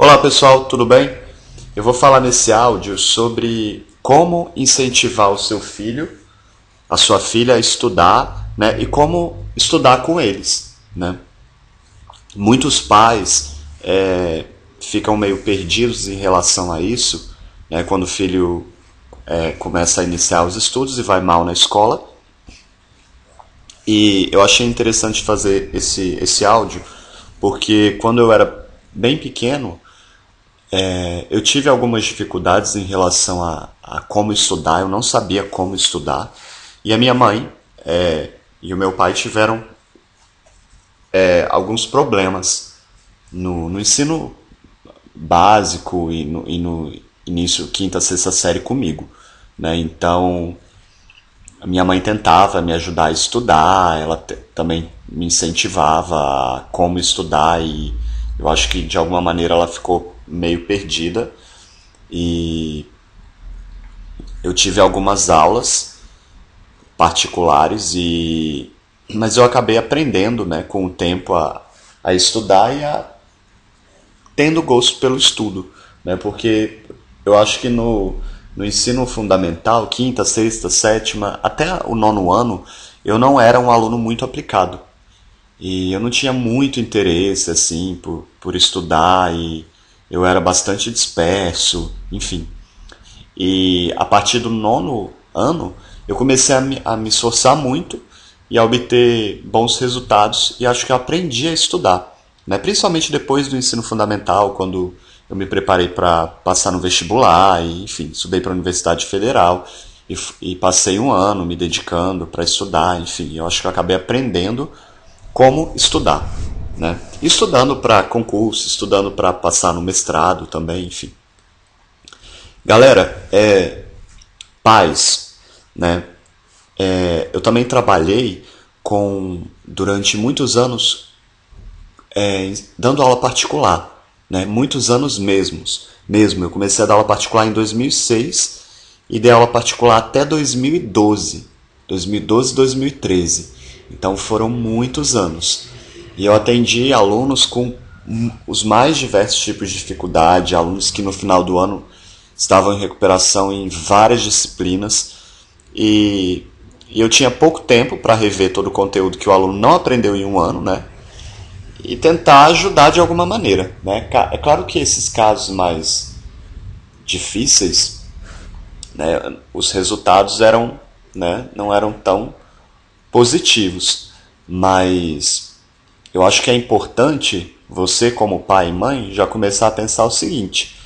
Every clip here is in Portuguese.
Olá pessoal, tudo bem? Eu vou falar nesse áudio sobre como incentivar o seu filho, a sua filha a estudar, né? E como estudar com eles, né? Muitos pais ficam meio perdidos em relação a isso, né? Quando o filho começa a iniciar os estudos e vai mal na escola. E eu achei interessante fazer esse áudio porque quando eu era bem pequeno, eu tive algumas dificuldades em relação a como estudar, eu não sabia como estudar. E a minha mãe e o meu pai tiveram alguns problemas no ensino básico e no início, quinta, sexta série comigo, né? Então, a minha mãe tentava me ajudar a estudar, ela também me incentivava a como estudar e eu acho que de alguma maneira ela ficou meio perdida e eu tive algumas aulas particulares mas eu acabei aprendendo, né, com o tempo a estudar e tendo gosto pelo estudo, né, porque eu acho que no ensino fundamental, quinta, sexta, sétima, até o nono ano, eu não era um aluno muito aplicado. E eu não tinha muito interesse, assim, por estudar e eu era bastante disperso, enfim. E a partir do nono ano, eu comecei a me esforçar muito e a obter bons resultados e acho que eu aprendi a estudar, né? Principalmente depois do ensino fundamental, quando eu me preparei para passar no vestibular e, enfim, estudei para a Universidade Federal e passei um ano me dedicando para estudar, enfim, eu acho que eu acabei aprendendo como estudar, né? Estudando para concurso, estudando para passar no mestrado também, enfim. Galera, pais, né? Eu também trabalhei durante muitos anos dando aula particular, né? Muitos anos mesmo. Eu comecei a dar aula particular em 2006 e dei aula particular até 2012, 2013. Então foram muitos anos. E eu atendi alunos com os mais diversos tipos de dificuldade, alunos que no final do ano estavam em recuperação em várias disciplinas e eu tinha pouco tempo para rever todo o conteúdo que o aluno não aprendeu em um ano, né? E tentar ajudar de alguma maneira, né? É claro que esses casos mais difíceis, né, os resultados né, não eram tão positivos, mas eu acho que é importante você, como pai e mãe, já começar a pensar o seguinte: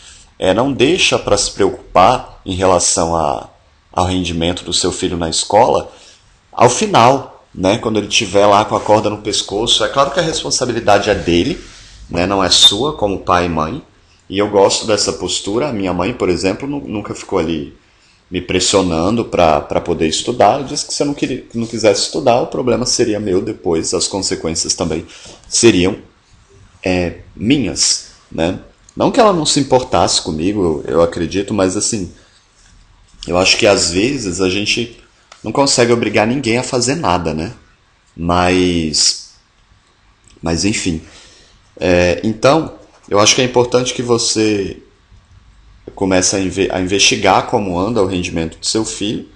não deixa para se preocupar em relação ao rendimento do seu filho na escola ao final, né, quando ele estiver lá com a corda no pescoço. É claro que a responsabilidade é dele, né, não é sua como pai e mãe, e eu gosto dessa postura. A minha mãe, por exemplo, nunca ficou ali me pressionando para poder estudar. Eu disse que se eu não quisesse estudar, o problema seria meu depois, as consequências também seriam minhas, né? Não que ela não se importasse comigo, eu acredito, mas assim, eu acho que às vezes a gente não consegue obrigar ninguém a fazer nada, né? Mas enfim. Então, eu acho que é importante que você comece a investigar como anda o rendimento do seu filho,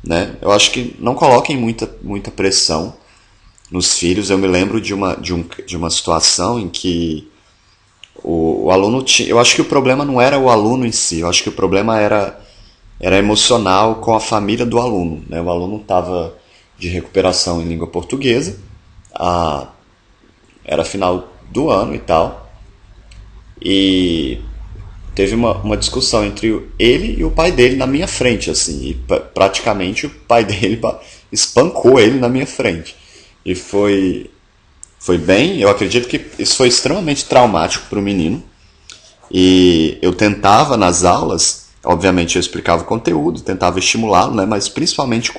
né? Eu acho que não coloquem muita pressão nos filhos. Eu me lembro de uma situação em que o aluno tinha... Eu acho que o problema não era o aluno em si, eu acho que o problema era emocional com a família do aluno, né? O aluno estava de recuperação em língua portuguesa, era final do ano e tal, e teve uma discussão entre ele e o pai dele na minha frente, assim, e praticamente o pai dele espancou ele na minha frente. E foi bem, eu acredito que isso foi extremamente traumático para o menino. E eu tentava nas aulas, obviamente eu explicava o conteúdo, tentava estimulá-lo, né, mas principalmente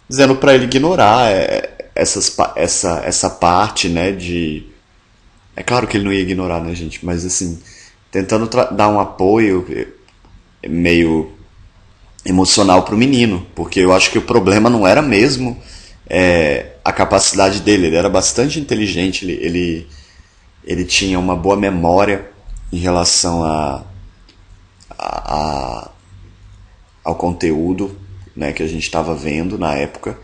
dizendo para ele ignorar essa parte, né, de... É claro que ele não ia ignorar, né, gente, mas assim, tentando dar um apoio meio emocional para o menino, porque eu acho que o problema não era mesmo a capacidade dele. Ele era bastante inteligente, ele tinha uma boa memória, em relação a- ao conteúdo, né, que a gente estava vendo na época.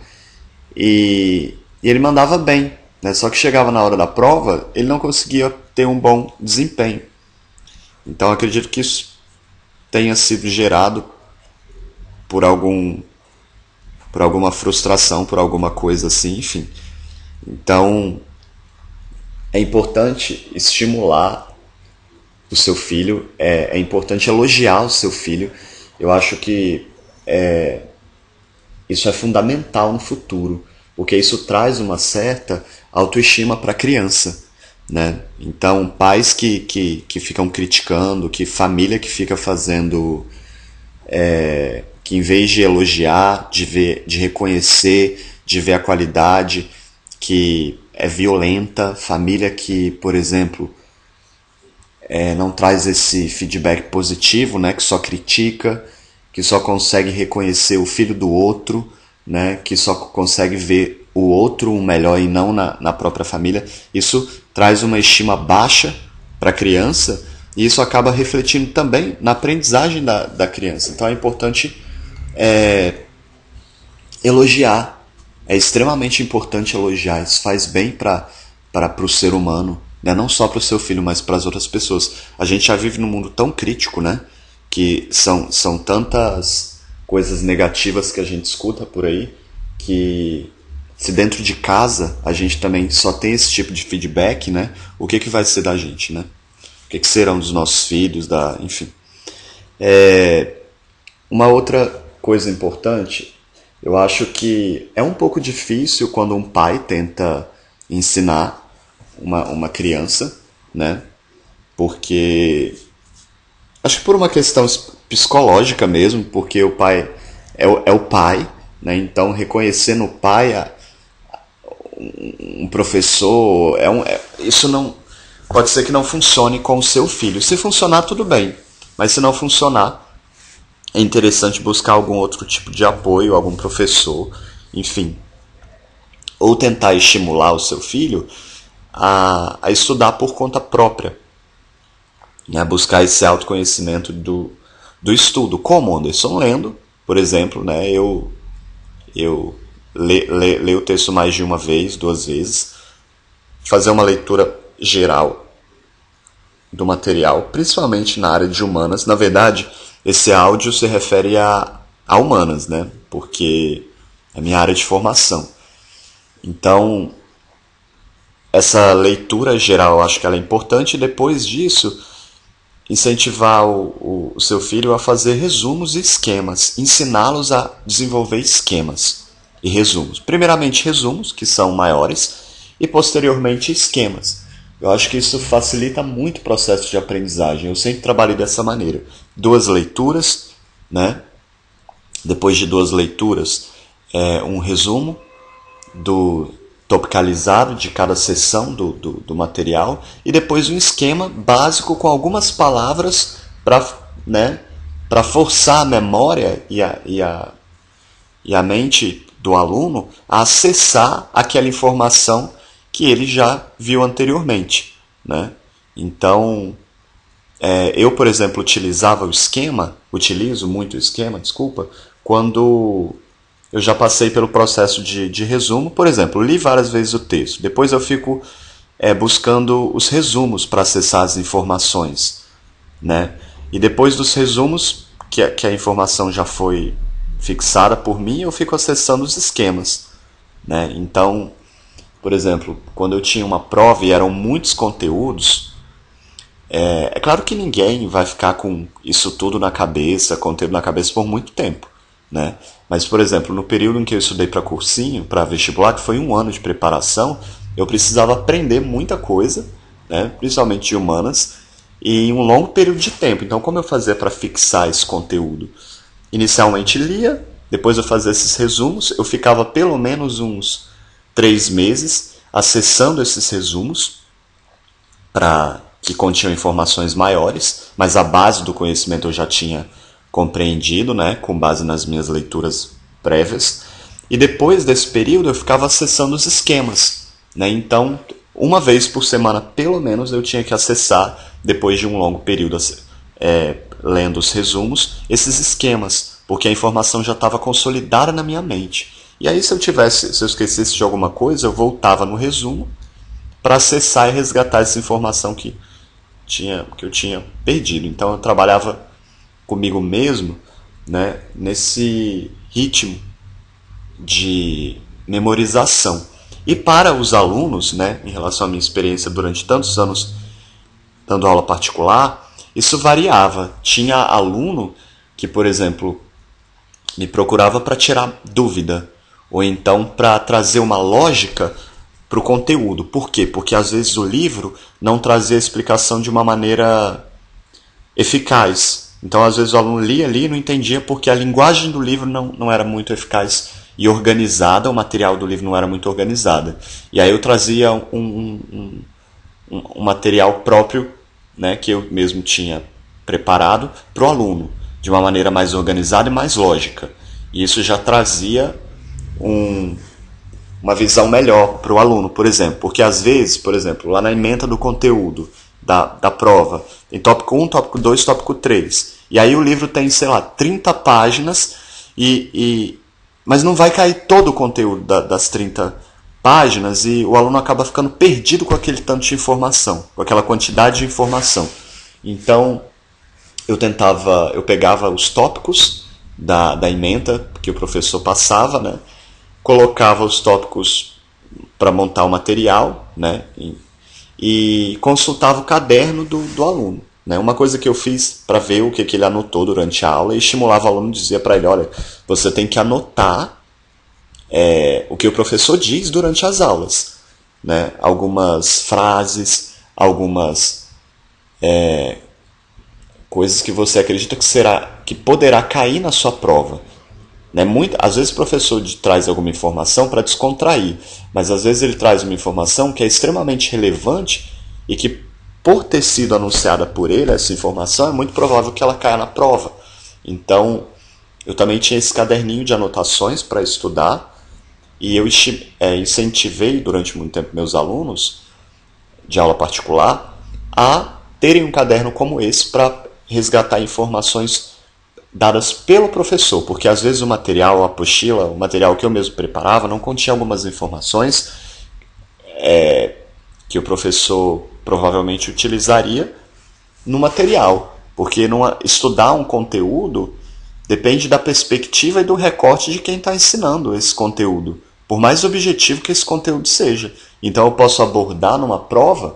E ele mandava bem, né? Só que chegava na hora da prova, ele não conseguia ter um bom desempenho. Então acredito que isso tenha sido gerado por por alguma frustração, por alguma coisa assim, enfim. Então é importante estimular o seu filho, é importante elogiar o seu filho. Eu acho que isso é fundamental no futuro, porque isso traz uma certa autoestima para a criança, né? Então, pais que ficam criticando, que família que fica fazendo, que em vez de elogiar, de ver, de reconhecer, de ver a qualidade, que é violenta, família que, por exemplo, não traz esse feedback positivo, né? Que só critica, que só consegue reconhecer o filho do outro, né? Que só consegue ver o outro o melhor e não na própria família. Isso traz uma estima baixa para a criança e isso acaba refletindo também na aprendizagem da criança. Então é importante elogiar. É extremamente importante elogiar. Isso faz bem para o ser humano, né? Não só para o seu filho, mas para as outras pessoas. A gente já vive num mundo tão crítico, né? Que são tantas coisas negativas que a gente escuta por aí, que se dentro de casa a gente também só tem esse tipo de feedback, né? O que vai ser da gente, né? O que serão dos nossos filhos, enfim. Uma outra coisa importante, eu acho que é um pouco difícil quando um pai tenta ensinar uma criança, né? Porque acho que por uma questão psicológica mesmo, porque o pai é o pai, né? Então reconhecer no pai um professor isso não pode ser que não funcione com o seu filho. Se funcionar, tudo bem, mas se não funcionar, é interessante buscar algum outro tipo de apoio, algum professor, enfim, ou tentar estimular o seu filho a estudar por conta própria, né? Buscar esse autoconhecimento do estudo. Como, Anderson? Lendo, por exemplo, né? Eu leio o texto mais de uma vez, duas vezes, fazer uma leitura geral do material, principalmente na área de humanas. Na verdade, esse áudio se refere a humanas, né? Porque é minha área de formação. Então, essa leitura geral, eu acho que ela é importante. E depois disso, incentivar o seu filho a fazer resumos e esquemas, ensiná-los a desenvolver esquemas e resumos. Primeiramente resumos, que são maiores, e posteriormente esquemas. Eu acho que isso facilita muito o processo de aprendizagem. Eu sempre trabalhei dessa maneira. 2 leituras, né? Depois de 2 leituras, um resumo topicalizado de cada seção do material e depois um esquema básico com algumas palavras para forçar a memória e a mente do aluno a acessar aquela informação que ele já viu anteriormente, né? Então, eu, por exemplo, utilizo muito o esquema, desculpa, quando eu já passei pelo processo de resumo. Por exemplo, li várias vezes o texto, depois eu fico buscando os resumos para acessar as informações, né? E depois dos resumos, que a informação já foi fixada por mim, eu fico acessando os esquemas, né? Então, por exemplo, quando eu tinha uma prova e eram muitos conteúdos, é claro que ninguém vai ficar com isso tudo na cabeça, conteúdo na cabeça por muito tempo, né? Mas, por exemplo, no período em que eu estudei para cursinho, para vestibular, que foi 1 ano de preparação, eu precisava aprender muita coisa, né? Principalmente de humanas, e em um longo período de tempo. Então, como eu fazia para fixar esse conteúdo? Inicialmente lia, depois eu fazia esses resumos, eu ficava pelo menos uns 3 meses acessando esses resumos que continham informações maiores, mas a base do conhecimento eu já tinha compreendido, né, com base nas minhas leituras prévias. E depois desse período eu ficava acessando os esquemas, né? Então uma vez por semana, pelo menos, eu tinha que acessar, depois de um longo período lendo os resumos, esses esquemas, porque a informação já estava consolidada na minha mente. E aí, se eu esquecesse de alguma coisa, eu voltava no resumo para acessar e resgatar essa informação que eu tinha perdido. Então, eu trabalhava comigo mesmo, né, nesse ritmo de memorização. E para os alunos, né, em relação à minha experiência durante tantos anos dando aula particular, isso variava. Tinha aluno que, por exemplo, me procurava para tirar dúvida, ou então para trazer uma lógica para o conteúdo. Por quê? Porque às vezes o livro não trazia a explicação de uma maneira eficaz. Então, às vezes o aluno lia ali e não entendia porque a linguagem do livro não era muito eficaz e organizada, o material do livro não era muito organizado. E aí eu trazia um material próprio, né, que eu mesmo tinha preparado para o aluno, de uma maneira mais organizada e mais lógica. E isso já trazia uma visão melhor para o aluno, por exemplo. Porque às vezes, por exemplo, lá na ementa do conteúdo da prova, tem tópico 1, tópico 2, tópico 3. E aí o livro tem, sei lá, 30 páginas, mas não vai cair todo o conteúdo das 30 páginas e o aluno acaba ficando perdido com aquele tanto de informação, com aquela quantidade de informação. Então, eu pegava os tópicos da ementa que o professor passava, né? Colocava os tópicos para montar o material, né? E consultava o caderno do aluno. Né? Uma coisa que eu fiz para ver o que ele anotou durante a aula e estimulava o aluno, dizia para ele, olha, você tem que anotar o que o professor diz durante as aulas. Né? Algumas frases, algumas coisas que você acredita que poderá cair na sua prova. Né? Às vezes o professor traz alguma informação para descontrair, mas às vezes ele traz uma informação que é extremamente relevante e que, por ter sido anunciada por ele, essa informação, é muito provável que ela caia na prova. Então, eu também tinha esse caderninho de anotações para estudar e eu incentivei durante muito tempo meus alunos de aula particular a terem um caderno como esse para resgatar informações dadas pelo professor, porque às vezes o material, a apostila, o material que eu mesmo preparava, não continha algumas informações que o professor provavelmente utilizaria no material, porque estudar um conteúdo depende da perspectiva e do recorte de quem está ensinando esse conteúdo, por mais objetivo que esse conteúdo seja. Então eu posso abordar numa prova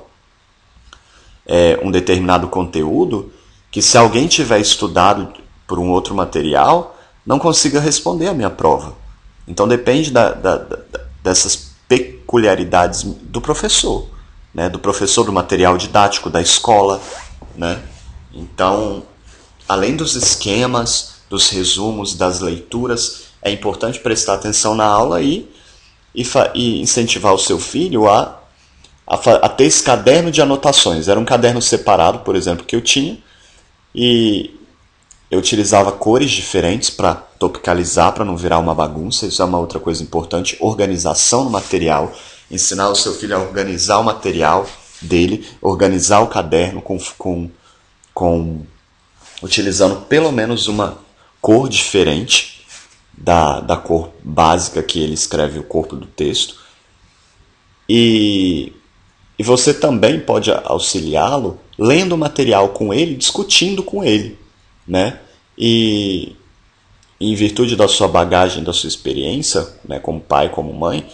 um determinado conteúdo que, se alguém tiver estudado por um outro material, não consiga responder a minha prova. Então depende dessas peculiaridades do professor, né? Do professor, do material didático, da escola. Né? Então, além dos esquemas, dos resumos, das leituras, é importante prestar atenção na aula e incentivar o seu filho a ter esse caderno de anotações. Era um caderno separado, por exemplo, que eu tinha, e eu utilizava cores diferentes para topicalizar, para não virar uma bagunça. Isso é uma outra coisa importante. Organização no material. Ensinar o seu filho a organizar o material dele, organizar o caderno utilizando pelo menos uma cor diferente da cor básica que ele escreve o corpo do texto. E você também pode auxiliá-lo lendo o material com ele, discutindo com ele. Né? E em virtude da sua bagagem, da sua experiência, né, como pai, como mãe,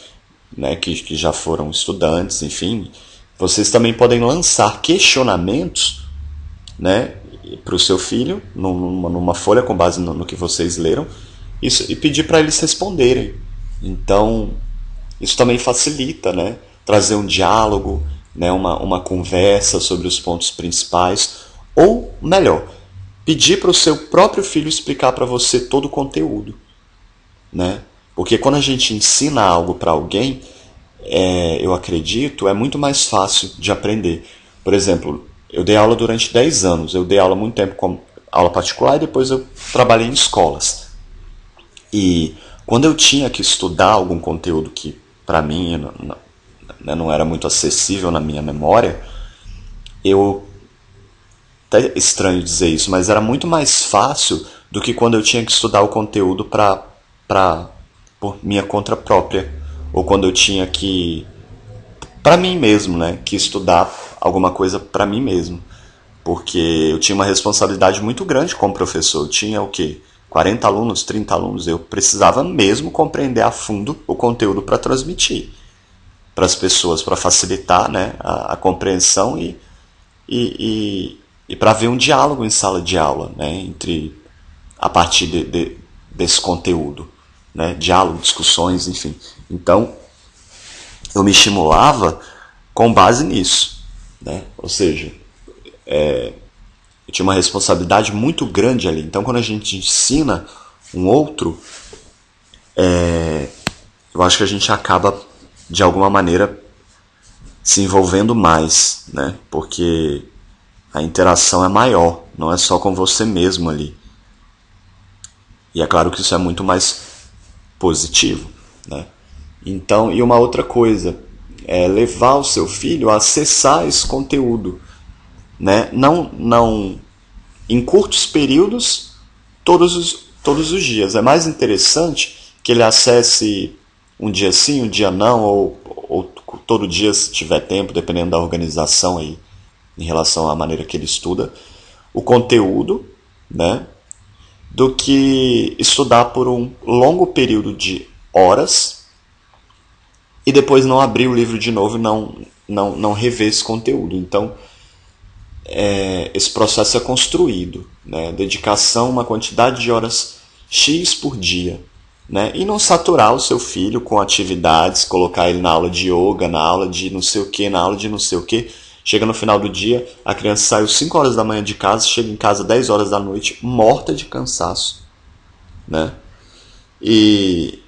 né, que já foram estudantes, enfim, vocês também podem lançar questionamentos, né, para o seu filho, numa folha com base no que vocês leram, e pedir para eles responderem. Então, isso também facilita, né, trazer um diálogo, né, uma conversa sobre os pontos principais, ou melhor, pedir para o seu próprio filho explicar para você todo o conteúdo. Né? Porque quando a gente ensina algo para alguém, eu acredito, é muito mais fácil de aprender. Por exemplo, eu dei aula durante 10 anos. Eu dei aula muito tempo com aula particular e depois eu trabalhei em escolas. E quando eu tinha que estudar algum conteúdo que, para mim, né, não era muito acessível na minha memória, eu, até é estranho dizer isso, mas era muito mais fácil do que quando eu tinha que estudar o conteúdo por minha conta própria, ou quando eu tinha que, para mim mesmo, né, que estudar alguma coisa para mim mesmo, porque eu tinha uma responsabilidade muito grande como professor. Eu tinha o quê? 40 alunos, 30 alunos, eu precisava mesmo compreender a fundo o conteúdo para transmitir para as pessoas, para facilitar, né, a compreensão e para ver um diálogo em sala de aula, né, entre a partir desse conteúdo, né, diálogo, discussões, enfim. Então, eu me estimulava com base nisso, né, ou seja, eu tinha uma responsabilidade muito grande ali. Então, quando a gente ensina um outro, eu acho que a gente acaba, de alguma maneira, se envolvendo mais, né? Porque a interação é maior, não é só com você mesmo ali. E é claro que isso é muito mais positivo, né? Então, e uma outra coisa, é levar o seu filho a acessar esse conteúdo, né? Não em curtos períodos, todos os dias. É mais interessante que ele acesse um dia sim, um dia não, ou todo dia se tiver tempo, dependendo da organização aí, em relação à maneira que ele estuda, o conteúdo, né, do que estudar por um longo período de horas e depois não abrir o livro de novo e não rever esse conteúdo. Então, esse processo é construído, né? Dedicação, uma quantidade de horas X por dia, né? E não saturar o seu filho com atividades, colocar ele na aula de yoga, na aula de não sei o que, na aula de não sei o que. Chega no final do dia, a criança saiu 5 horas da manhã de casa, chega em casa 10 horas da noite, morta de cansaço, né? E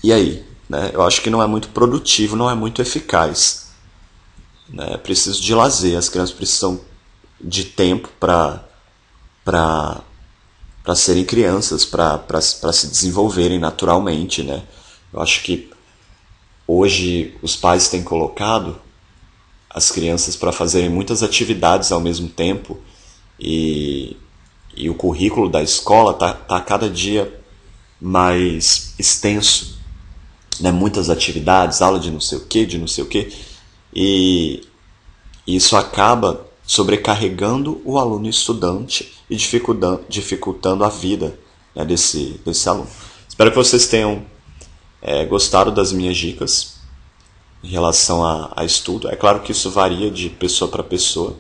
aí, né? Eu acho que não é muito produtivo, não é muito eficaz. Né? É preciso de lazer, as crianças precisam de tempo para serem crianças, para se desenvolverem naturalmente. Né? Eu acho que hoje os pais têm colocado as crianças para fazerem muitas atividades ao mesmo tempo e o currículo da escola tá cada dia mais extenso, né? Muitas atividades, aula de não sei o que, e isso acaba sobrecarregando o aluno estudante e dificultando a vida, né, desse aluno. Espero que vocês tenham gostado das minhas dicas em relação a estudo. É claro que isso varia de pessoa para pessoa,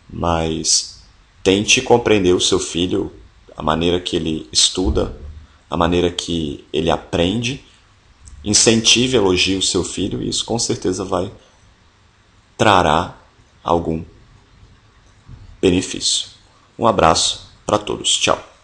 mas tente compreender o seu filho, a maneira que ele estuda, a maneira que ele aprende, incentive, elogie o seu filho, e isso com certeza trará algum benefício. Um abraço para todos. Tchau.